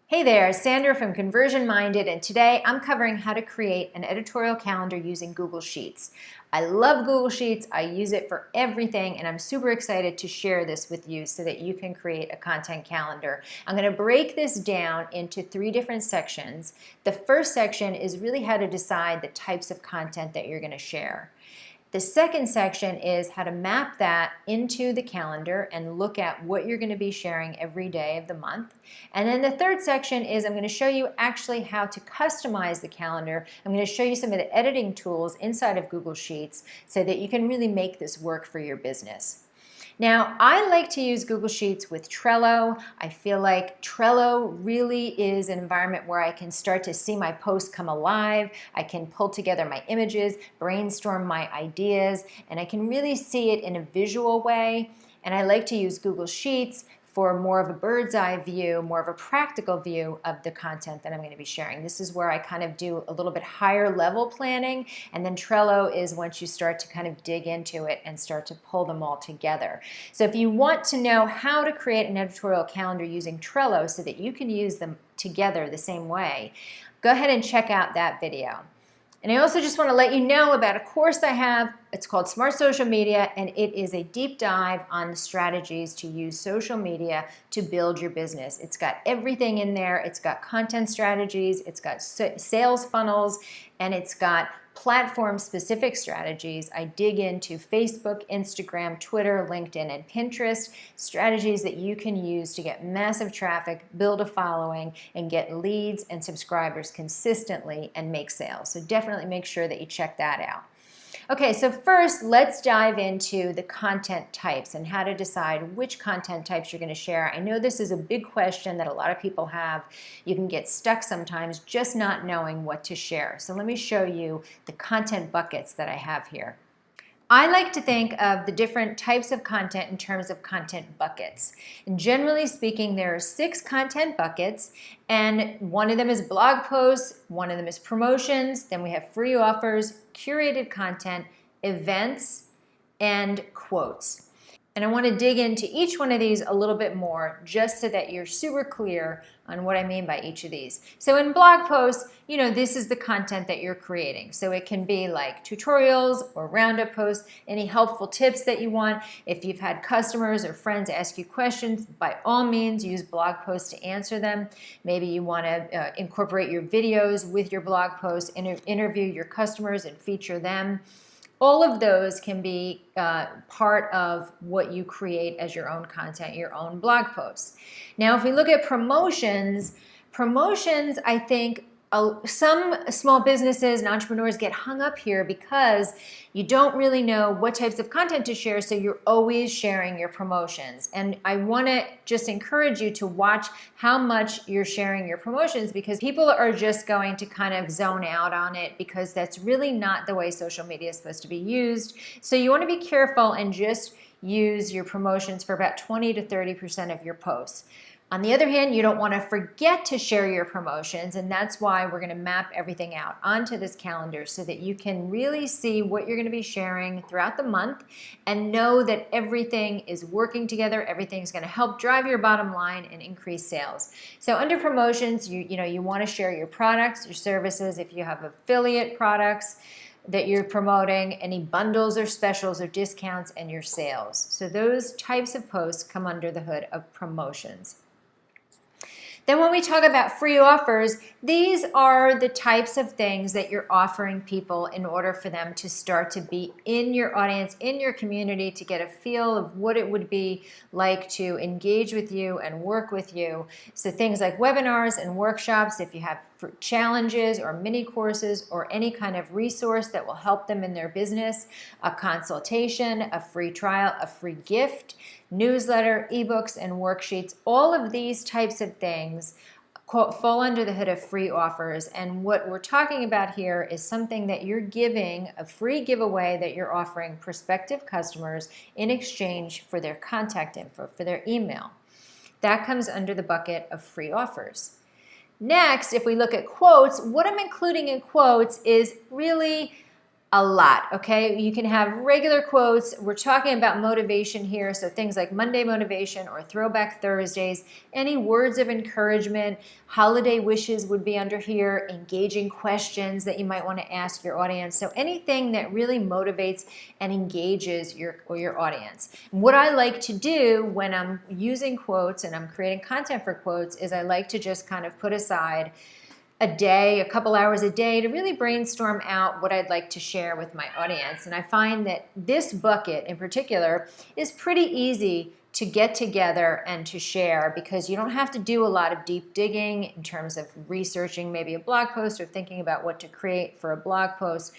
Hey there, Sandra from Conversion Minded, and today I'm covering how to create an editorial calendar using Google Sheets. I love Google Sheets, I use it for everything, and I'm super excited to share this with you so that you can create a content calendar. I'm going to break this down into 3 different sections. The first section is really how to decide the types of content that you're going to share. The second section is how to map that into the calendar and look at what you're going to be sharing every day of the month. And then the third section is I'm going to show you actually how to customize the calendar. I'm going to show you some of the editing tools inside of Google Sheets so that you can really make this work for your business. Now, I like to use Google Sheets with Trello. I feel like Trello really is an environment where I can start to see my posts come alive. I can pull together my images, brainstorm my ideas, and I can really see it in a visual way. And I like to use Google Sheets for more of a bird's eye view, more of a practical view of the content that I'm going to be sharing. This is where I kind of do a little bit higher level planning, and then Trello is once you start to kind of dig into it and start to pull them all together. So if you want to know how to create an editorial calendar using Trello so that you can use them together the same way, go ahead and check out that video. And I also just want to let you know about a course I have. It's called Smart Social Media, and it is a deep dive on the strategies to use social media to build your business. It's got everything in there. It's got content strategies, it's got sales funnels, and it's got platform-specific strategies. I dig into Facebook, Instagram, Twitter, LinkedIn, and Pinterest, strategies that you can use to get massive traffic, build a following, and get leads and subscribers consistently and make sales. So definitely make sure that you check that out. Okay, so first let's dive into the content types and how to decide which content types you're going to share. I know this is a big question that a lot of people have. You can get stuck sometimes just not knowing what to share. So let me show you the content buckets that I have here. I like to think of the different types of content in terms of content buckets. And generally speaking, there are 6 content buckets, and one of them is blog posts, one of them is promotions, then we have free offers, curated content, events, and quotes. And I want to dig into each one of these a little bit more just so that you're super clear on what I mean by each of these. So in blog posts, this is the content that you're creating. So it can be like tutorials or roundup posts, any helpful tips that you want. If you've had customers or friends ask you questions, by all means use blog posts to answer them. Maybe you want to incorporate your videos with your blog posts, interview your customers and feature them. All of those can be part of what you create as your own content, your own blog posts. Now, if we look at promotions, I think some small businesses and entrepreneurs get hung up here because you don't really know what types of content to share, so you're always sharing your promotions. And I want to just encourage you to watch how much you're sharing your promotions, because people are just going to kind of zone out on it, because that's really not the way social media is supposed to be used. So you want to be careful and just use your promotions for about 20 to 30% of your posts. On the other hand, you don't want to forget to share your promotions, and that's why we're going to map everything out onto this calendar so that you can really see what you're going to be sharing throughout the month and know that everything is working together, everything's going to help drive your bottom line and increase sales. So under promotions, you want to share your products, your services, if you have affiliate products that you're promoting, any bundles or specials or discounts, and your sales. So those types of posts come under the hood of promotions. Then when we talk about free offers, these are the types of things that you're offering people in order for them to start to be in your audience, in your community, to get a feel of what it would be like to engage with you and work with you. So things like webinars and workshops, if you have challenges or mini courses or any kind of resource that will help them in their business, a consultation, a free trial, a free gift, newsletter, ebooks, and worksheets, all of these types of things fall under the hood of free offers. And what we're talking about here is something that you're giving, a free giveaway that you're offering prospective customers in exchange for their contact info, for their email. That comes under the bucket of free offers. Next, if we look at quotes, what I'm including in quotes is really a lot, okay? You can have regular quotes. We're talking about motivation here, so things like Monday motivation or Throwback Thursdays, any words of encouragement, holiday wishes would be under here, engaging questions that you might want to ask your audience. So anything that really motivates and engages your audience. What I like to do when I'm using quotes and I'm creating content for quotes is I like to just kind of put aside a day, a couple hours a day to really brainstorm out what I'd like to share with my audience. And I find that this bucket in particular is pretty easy to get together and to share because you don't have to do a lot of deep digging in terms of researching maybe a blog post or thinking about what to create for a blog post.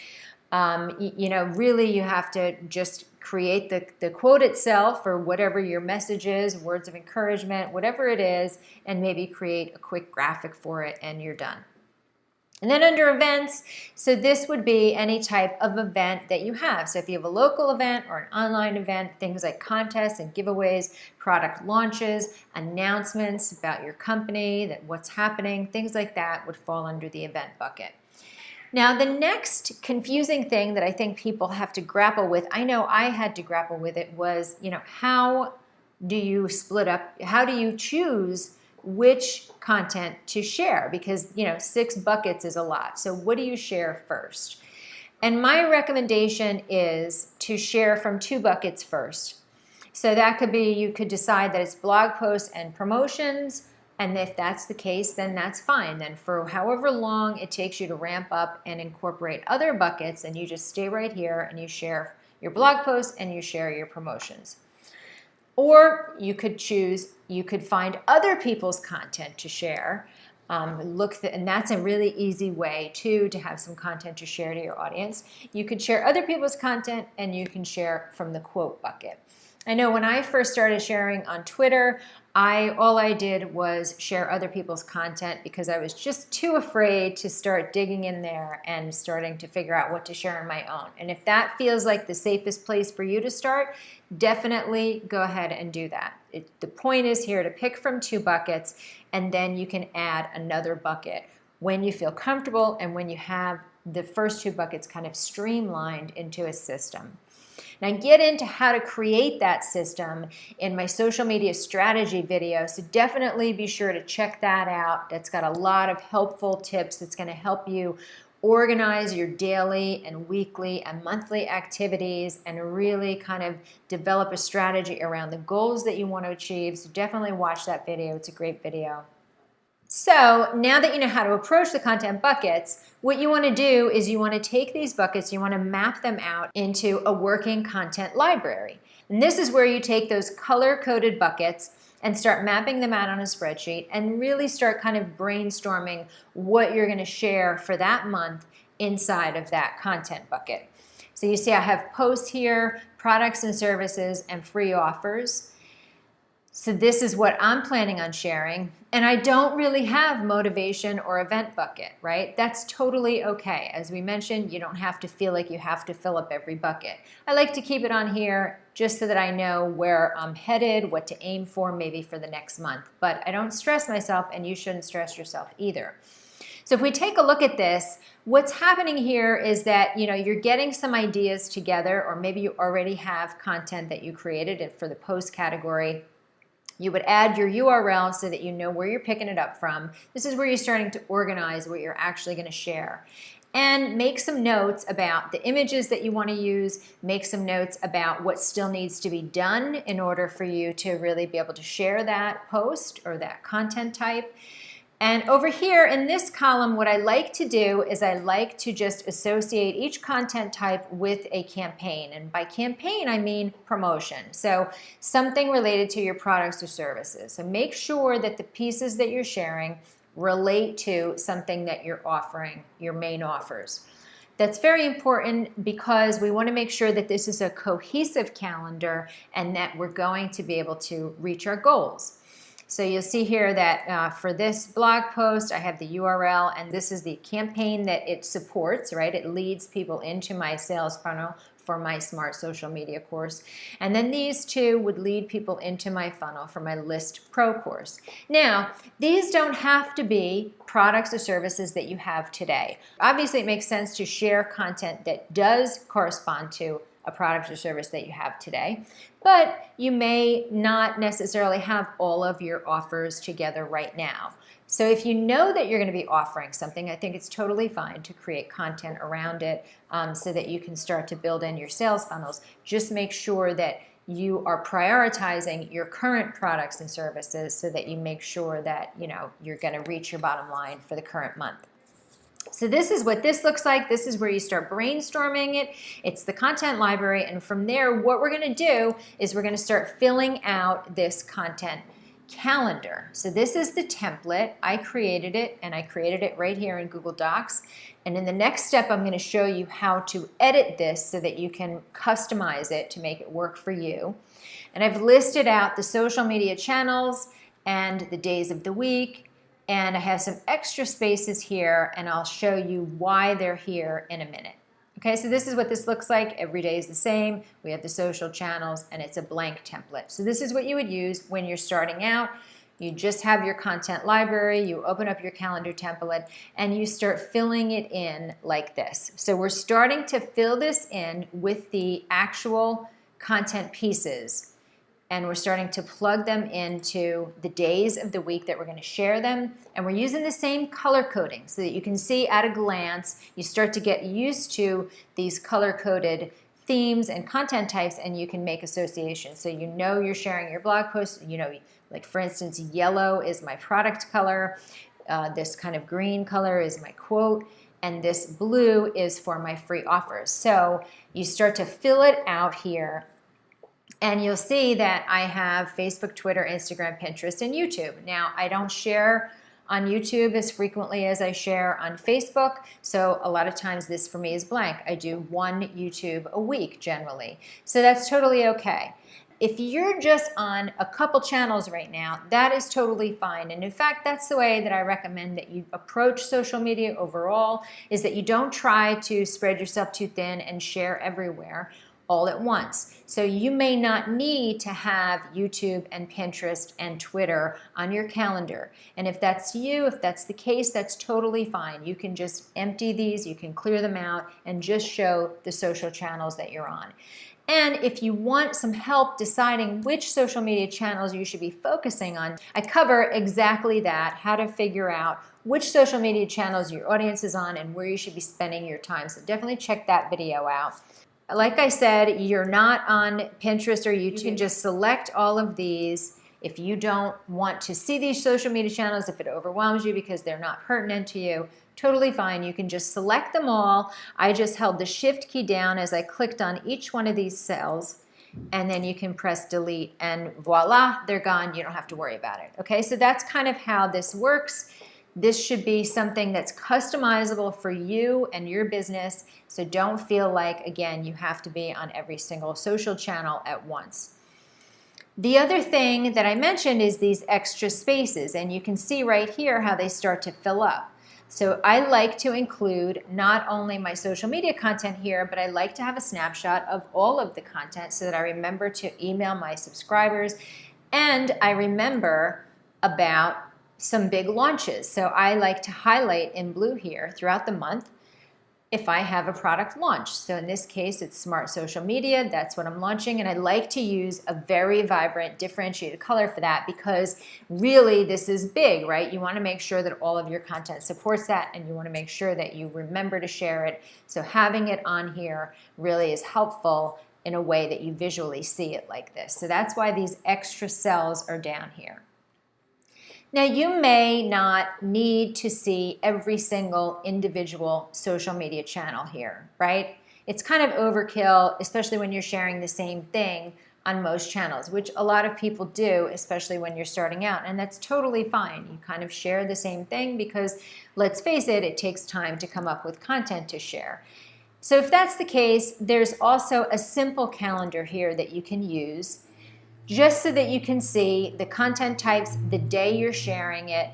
Really you have to just create the quote itself or whatever your message is, words of encouragement, whatever it is, and maybe create a quick graphic for it and you're done. And then under events, so this would be any type of event that you have. So if you have a local event or an online event, things like contests and giveaways, product launches, announcements about your company, that what's happening, things like that would fall under the event bucket. Now, the next confusing thing that I think people have to grapple with, I know I had to grapple with it, was, how do you split up? How do you choose which content to share? Because, 6 buckets is a lot. So what do you share first? And my recommendation is to share from 2 buckets first. So that could be, you could decide that it's blog posts and promotions. And if that's the case, then that's fine. Then for however long it takes you to ramp up and incorporate other buckets, and you just stay right here and you share your blog posts and you share your promotions. Or you could find other people's content to share. And that's a really easy way too to have some content to share to your audience. You could share other people's content and you can share from the quote bucket. I know when I first started sharing on Twitter, all I did was share other people's content because I was just too afraid to start digging in there and starting to figure out what to share on my own. And if that feels like the safest place for you to start, definitely go ahead and do that. The point is here to pick from 2 buckets, and then you can add another bucket when you feel comfortable and when you have the first 2 buckets kind of streamlined into a system. Now, I get into how to create that system in my social media strategy video, so definitely be sure to check that out. That's got a lot of helpful tips that's going to help you organize your daily and weekly and monthly activities and really kind of develop a strategy around the goals that you want to achieve. So definitely watch that video. It's a great video. So now that you know how to approach the content buckets, what you want to do is you want to take these buckets, you want to map them out into a working content library. And this is where you take those color-coded buckets and start mapping them out on a spreadsheet and really start kind of brainstorming what you're going to share for that month inside of that content bucket. So you see I have posts here, products and services, and free offers. So this is what I'm planning on sharing, and I don't really have motivation or event bucket, right? That's totally okay. As we mentioned, you don't have to feel like you have to fill up every bucket. I like to keep it on here just so that I know where I'm headed, what to aim for maybe for the next month, but I don't stress myself, and you shouldn't stress yourself either. So if we take a look at this, what's happening here is that you're getting some ideas together, or maybe you already have content that you created for the post category. You would add your URL so that you know where you're picking it up from. This is where you're starting to organize what you're actually going to share. And make some notes about the images that you want to use. Make some notes about what still needs to be done in order for you to really be able to share that post or that content type. And over here in this column, what I like to do is I like to just associate each content type with a campaign. And by campaign, I mean promotion. So something related to your products or services. So make sure that the pieces that you're sharing relate to something that you're offering, your main offers. That's very important because we want to make sure that this is a cohesive calendar and that we're going to be able to reach our goals. So you'll see here that for this blog post, I have the URL, and this is the campaign that it supports, right? It leads people into my sales funnel for my Smart Social Media course. And then these two would lead people into my funnel for my List Pro course. Now, these don't have to be products or services that you have today. Obviously, it makes sense to share content that does correspond to a product or service that you have today, but you may not necessarily have all of your offers together right now. So if you know that you're going to be offering something, I think it's totally fine to create content around it so that you can start to build in your sales funnels. Just make sure that you are prioritizing your current products and services so that you make sure that you're going to reach your bottom line for the current month. So this is what this looks like. This is where you start brainstorming it. It's the content library, and from there what we're going to do is we're going to start filling out this content calendar. So this is the template. I created it, and I created it right here in Google Docs. And in the next step, I'm going to show you how to edit this so that you can customize it to make it work for you. And I've listed out the social media channels and the days of the week, and I have some extra spaces here, and I'll show you why they're here in a minute. Okay, so this is what this looks like. Every day is the same. We have the social channels, and it's a blank template. So this is what you would use when you're starting out. You just have your content library, you open up your calendar template, and you start filling it in like this. So we're starting to fill this in with the actual content pieces, and we're starting to plug them into the days of the week that we're going to share them. And we're using the same color coding so that you can see at a glance, you start to get used to these color-coded themes and content types, and you can make associations. So you know you're sharing your blog post, like for instance, yellow is my product color, this kind of green color is my quote, and this blue is for my free offers. So you start to fill it out here, and you'll see that I have Facebook, Twitter, Instagram, Pinterest, and YouTube. Now, I don't share on YouTube as frequently as I share on Facebook, so a lot of times this for me is blank. I do one YouTube a week generally, so that's totally okay. If you're just on a couple channels right now, that is totally fine. And in fact, that's the way that I recommend that you approach social media overall, is that you don't try to spread yourself too thin and share everywhere all at once. So you may not need to have YouTube and Pinterest and Twitter on your calendar. And if that's you, if that's the case, that's totally fine. You can just empty these, you can clear them out, and just show the social channels that you're on. And if you want some help deciding which social media channels you should be focusing on, I cover exactly that, how to figure out which social media channels your audience is on and where you should be spending your time. So definitely check that video out. Like I said, you're not on Pinterest or YouTube. You can just select all of these. If you don't want to see these social media channels, if it overwhelms you because they're not pertinent to you, totally fine. You can just select them all. I just held the Shift key down as I clicked on each one of these cells, and then you can press delete, and voila, they're gone. You don't have to worry about it. Okay, so that's kind of how this works. This should be something that's customizable for you and your business, so don't feel like, again, you have to be on every single social channel at once. The other thing that I mentioned is these extra spaces, and you can see right here how they start to fill up. So I like to include not only my social media content here, but I like to have a snapshot of all of the content so that I remember to email my subscribers, and I remember about some big launches. So I like to highlight in blue here throughout the month if I have a product launch. So in this case, it's Smart Social Media. That's what I'm launching. And I like to use a very vibrant, differentiated color for that because really this is big, right? You want to make sure that all of your content supports that, and you want to make sure that you remember to share it. So having it on here really is helpful in a way that you visually see it like this. So that's why these extra cells are down here. Now, you may not need to see every single individual social media channel here, right? It's kind of overkill, especially when you're sharing the same thing on most channels, which a lot of people do, especially when you're starting out, and that's totally fine. You kind of share the same thing because, let's face it, it takes time to come up with content to share. So if that's the case, there's also a simple calendar here that you can use just so that you can see the content types, the day you're sharing it,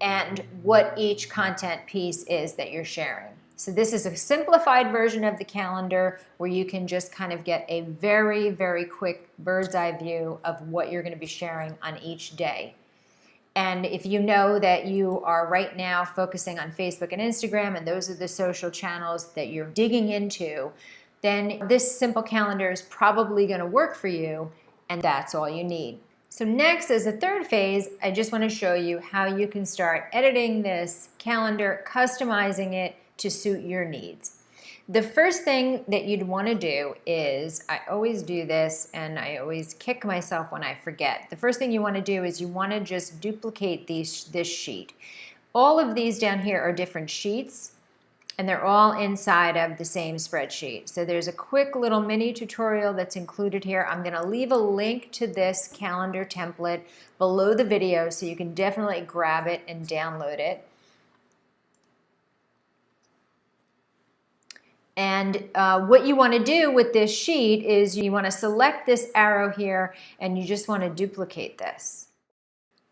and what each content piece is that you're sharing. So this is a simplified version of the calendar where you can just kind of get a very, very quick bird's eye view of what you're going to be sharing on each day. And if you know that you are right now focusing on Facebook and Instagram, and those are the social channels that you're digging into, then this simple calendar is probably going to work for you, and that's all you need. So next, as a third phase, I just want to show you how you can start editing this calendar, customizing it to suit your needs. The first thing that you'd want to do is, I always do this and I always kick myself when I forget. The first thing you want to do is you want to just duplicate this sheet. All of these down here are different sheets, and they're all inside of the same spreadsheet. So there's a quick little mini tutorial that's included here. I'm going to leave a link to this calendar template below the video so you can definitely grab it and download it. And what you want to do with this sheet is you want to select this arrow here and you just want to duplicate this.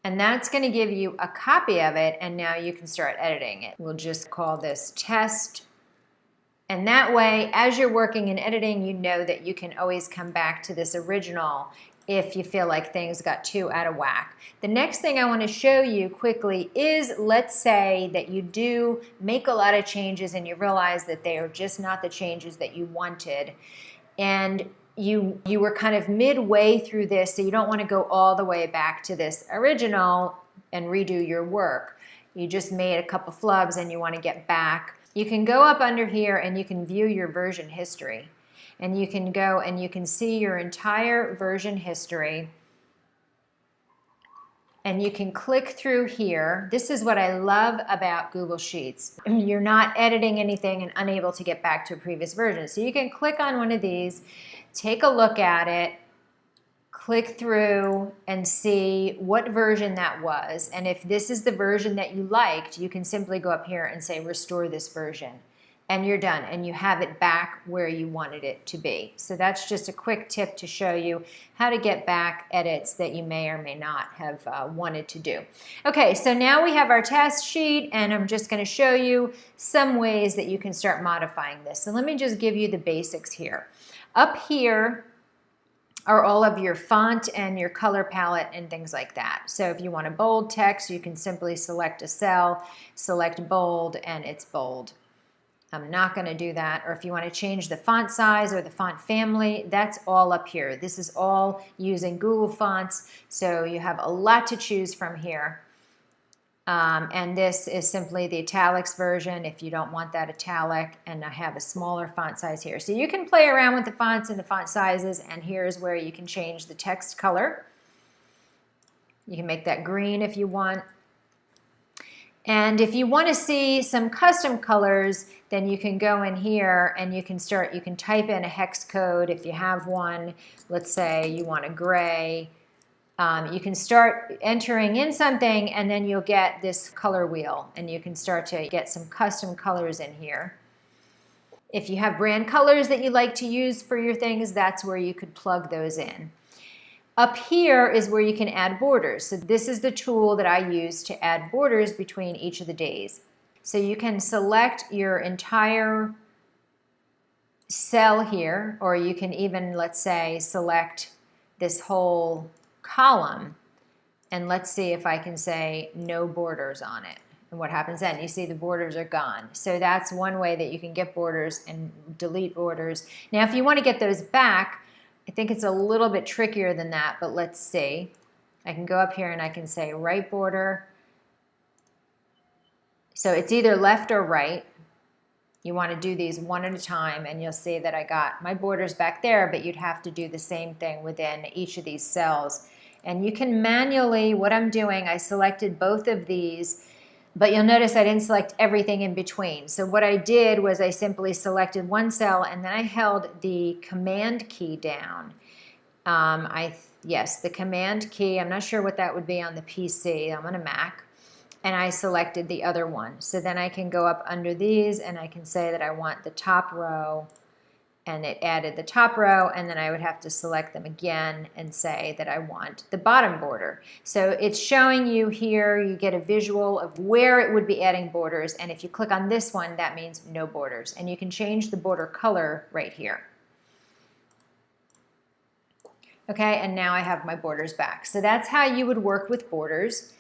And that's going to give you a copy of it, and now you can start editing it. We'll just call this test. And that way, as you're working and editing, you know that you can always come back to this original if you feel like things got too out of whack. The next thing I want to show you quickly is, let's say that you do make a lot of changes and you realize that they are just not the changes that you wanted. And you were kind of midway through this, so you don't want to go all the way back to this original and redo your work. You just made a couple flubs and you want to get back. You can go up under here and you can view your version history. And you can go and you can see your entire version history. And you can click through here. This is what I love about Google Sheets. You're not editing anything and unable to get back to a previous version. So you can click on one of these, take a look at it, click through and see what version that was. And if this is the version that you liked, you can simply go up here and say restore this version. And you're done, and you have it back where you wanted it to be. So that's just a quick tip to show you how to get back edits that you may or may not have wanted to do. Okay, so now we have our test sheet, and I'm just going to show you some ways that you can start modifying this. So let me just give you the basics here. Up here are all of your font and your color palette and things like that. So if you want a bold text, you can simply select a cell, select bold, and it's bold. I'm not going to do that. Or if you want to change the font size or the font family, that's all up here. This is all using Google Fonts, so you have a lot to choose from here. And this is simply the italics version if you don't want that italic, and I have a smaller font size here. So you can play around with the fonts and the font sizes, and here's where you can change the text color. You can make that green if you want. And if you want to see some custom colors, then you can go in here and you can type in a hex code if you have one. Let's say you want a gray. You can start entering in something, and then you'll get this color wheel, and you can start to get some custom colors in here. If you have brand colors that you like to use for your things, that's where you could plug those in. Up here is where you can add borders. So this is the tool that I use to add borders between each of the days. So you can select your entire cell here, or you can even, let's say, select this whole column, and let's see if I can say no borders on it. And what happens then? You see the borders are gone. So that's one way that you can get borders and delete borders. Now if you want to get those back, I think it's a little bit trickier than that, but let's see. I can go up here and I can say right border. So it's either left or right. You want to do these one at a time, and you'll see that I got my borders back there, but you'd have to do the same thing within each of these cells. And you can manually, what I'm doing, I selected both of these, but you'll notice I didn't select everything in between. So what I did was I simply selected one cell, and then I held the command key down. Yes, the command key, I'm not sure what that would be on the PC. I'm on a Mac. And I selected the other one. So then I can go up under these and I can say that I want the top row and it added the top row, and then I would have to select them again and say that I want the bottom border. So it's showing you here, you get a visual of where it would be adding borders, and if you click on this one, that means no borders, and you can change the border color right here. Okay, and now I have my borders back. So that's how you would work with borders.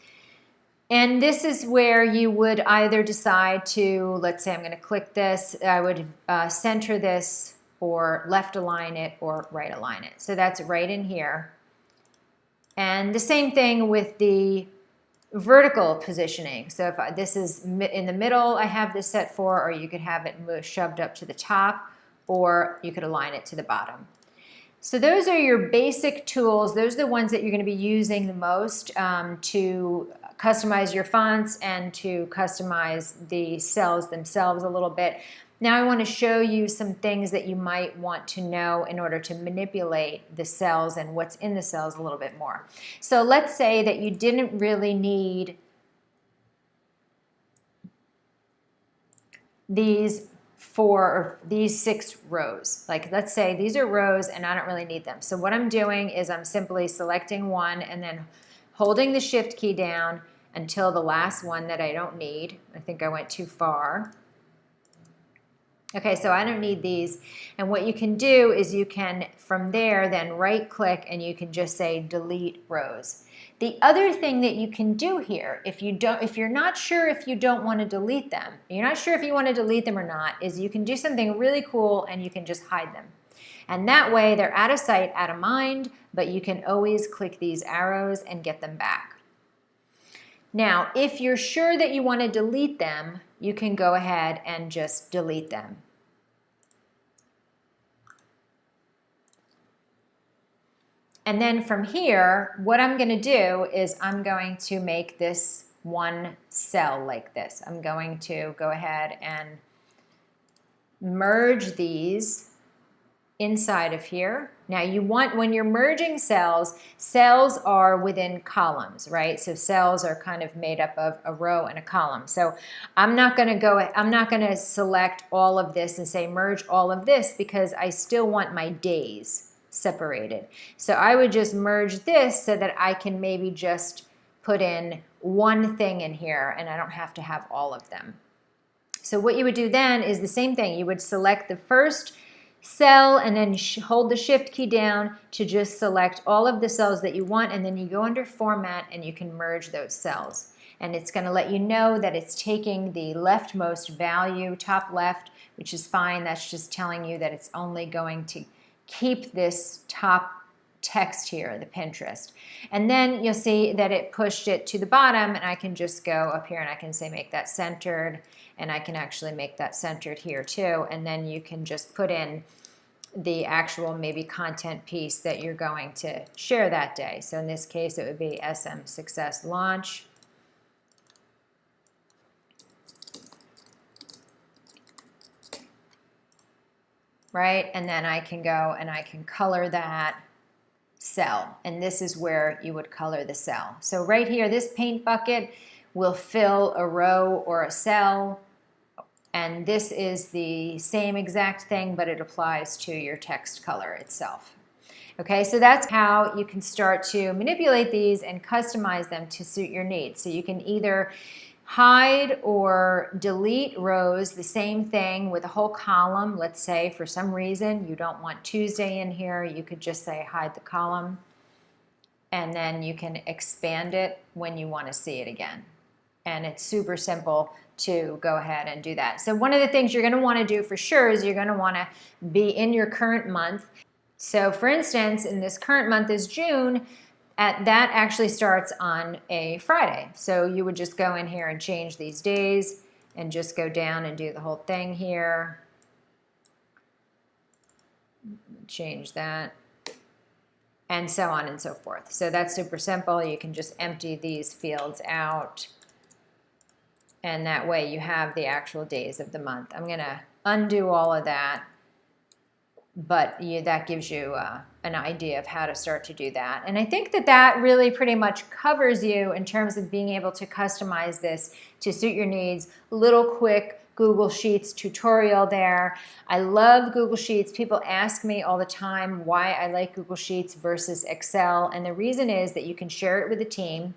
And this is where you would either decide to, let's say I'm going to click this, I would center this or left align it or right align it. So that's right in here. And the same thing with the vertical positioning. So if this is in the middle, I have this set for, or you could have it shoved up to the top, or you could align it to the bottom. So those are your basic tools. Those are the ones that you're going to be using the most to customize your fonts and to customize the cells themselves a little bit. Now I want to show you some things that you might want to know in order to manipulate the cells and what's in the cells a little bit more. So let's say that you didn't really need these these 6 rows. Like let's say these are rows and I don't really need them. So what I'm doing is I'm simply selecting one and then holding the shift key down until the last one that I don't need. I think I went too far. Okay, so I don't need these. And what you can do is you can, from there, then right click and you can just say delete rows. The other thing that you can do here, if you're not sure if you don't want to delete them, you're not sure if you want to delete them or not, is you can do something really cool and you can just hide them. And that way they're out of sight, out of mind, but you can always click these arrows and get them back. Now, if you're sure that you want to delete them, you can go ahead and just delete them. And then from here, what I'm going to do is I'm going to make this one cell like this. I'm going to go ahead and merge these inside of here. Now you want, when you're merging cells, cells are within columns, right? So cells are kind of made up of a row and a column. So I'm not going to select all of this and say merge all of this because I still want my days separated. So I would just merge this so that I can maybe just put in one thing in here and I don't have to have all of them. So what you would do then is the same thing. You would select the first cell and then hold the shift key down to just select all of the cells that you want, and then you go under format and you can merge those cells. And it's going to let you know that it's taking the leftmost value, top left, which is fine. That's just telling you that it's only going to keep this top text here, the Pinterest. And then you'll see that it pushed it to the bottom, and I can just go up here and I can say make that centered, and I can actually make that centered here too. And then you can just put in the actual maybe content piece that you're going to share that day. So in this case, it would be SM Success Launch. Right? And then I can go and I can color that cell. And this is where you would color the cell. So right here, this paint bucket will fill a row or a cell. And this is the same exact thing, but it applies to your text color itself. Okay, so that's how you can start to manipulate these and customize them to suit your needs. So you can either hide or delete rows, the same thing with a whole column. Let's say for some reason you don't want Tuesday in here, you could just say hide the column, and then you can expand it when you want to see it again. And it's super simple to go ahead and do that. So one of the things you're going to want to do for sure is you're going to want to be in your current month. So for instance, in this current month is June, that actually starts on a Friday. So you would just go in here and change these days and just go down and do the whole thing here. Change that. And so on and so forth. So that's super simple. You can just empty these fields out. And that way you have the actual days of the month. I'm going to undo all of that. But that gives you an idea of how to start to do that. And I think that that really pretty much covers you in terms of being able to customize this to suit your needs. Little quick Google Sheets tutorial there. I love Google Sheets. People ask me all the time why I like Google Sheets versus Excel, and the reason is that you can share it with a team.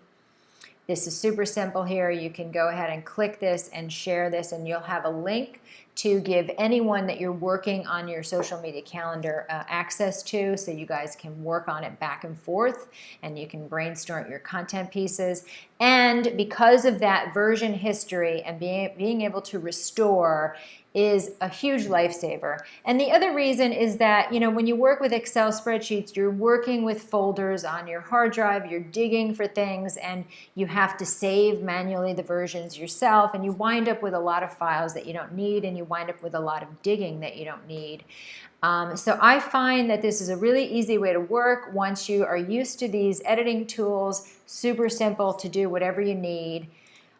This is super simple here. You can go ahead and click this and share this, and you'll have a link to give anyone that you're working on your social media calendar access to, so you guys can work on it back and forth, and you can brainstorm your content pieces. And because of that version history and being able to restore is a huge lifesaver. And the other reason is that, you know, when you work with Excel spreadsheets, you're working with folders on your hard drive, you're digging for things, and you have to save manually the versions yourself, and you wind up with a lot of files that you don't need, and you wind up with a lot of digging that you don't need. So I find that this is a really easy way to work once you are used to these editing tools, super simple to do whatever you need.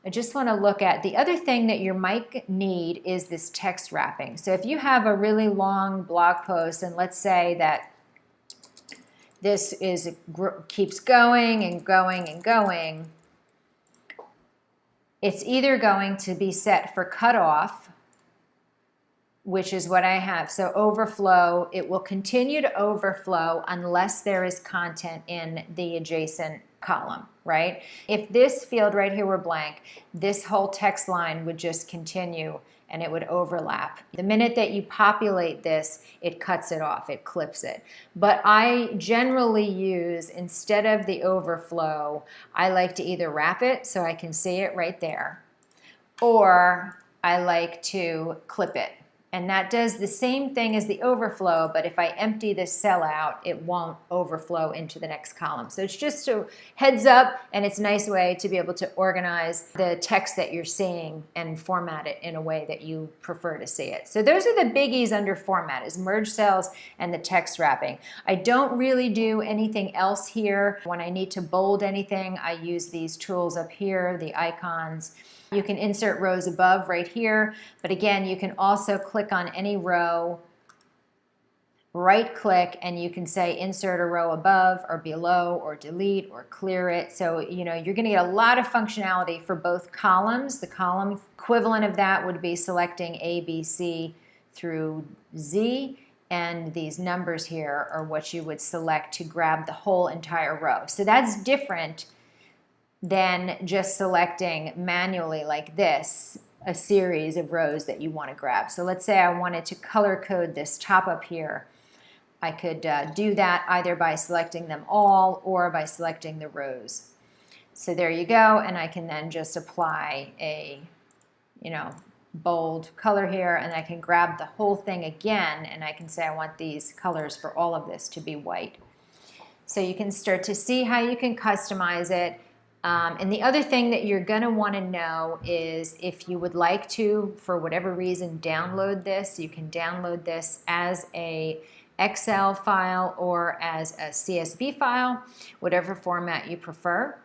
I just want to look at the other thing that you might need is this text wrapping. So if you have a really long blog post, and let's say that this keeps going and going and going, it's either going to be set for cutoff, which is what I have. So overflow, it will continue to overflow unless there is content in the adjacent column, right? If this field right here were blank, this whole text line would just continue and it would overlap. The minute that you populate this, it cuts it off, it clips it. But I generally use, instead of the overflow, I like to either wrap it so I can see it right there, or I like to clip it. And that does the same thing as the overflow, but if I empty this cell out, it won't overflow into the next column. So it's just a heads up, and it's a nice way to be able to organize the text that you're seeing and format it in a way that you prefer to see it. So those are the biggies under format, is merge cells and the text wrapping. I don't really do anything else here. When I need to bold anything, I use these tools up here, the icons. You can insert rows above right here, but again, you can also click on any row, right click, and you can say insert a row above or below, or delete or clear it. So, you know, you're going to get a lot of functionality for both columns. The column equivalent of that would be selecting A, B, C through Z, and these numbers here are what you would select to grab the whole entire row. So that's different than just selecting manually like this a series of rows that you want to grab. So let's say I wanted to color code this top up here. I could do that either by selecting them all or by selecting the rows. So there you go, and I can then just apply a, you know, bold color here, and I can grab the whole thing again, and I can say I want these colors for all of this to be white. So you can start to see how you can customize it. And the other thing that you're going to want to know is if you would like to, for whatever reason, download this, you can download this as a Excel file or as a CSV file, whatever format you prefer.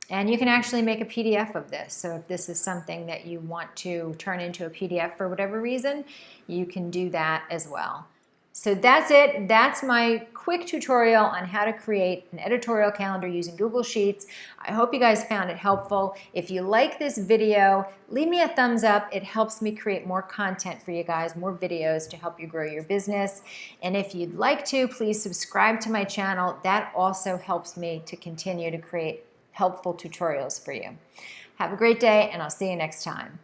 And you can actually make a PDF of this. So if this is something that you want to turn into a PDF for whatever reason, you can do that as well. So that's it. That's my quick tutorial on how to create an editorial calendar using Google Sheets. I hope you guys found it helpful. If you like this video, leave me a thumbs up. It helps me create more content for you guys, more videos to help you grow your business. And if you'd like to, please subscribe to my channel. That also helps me to continue to create helpful tutorials for you. Have a great day, and I'll see you next time.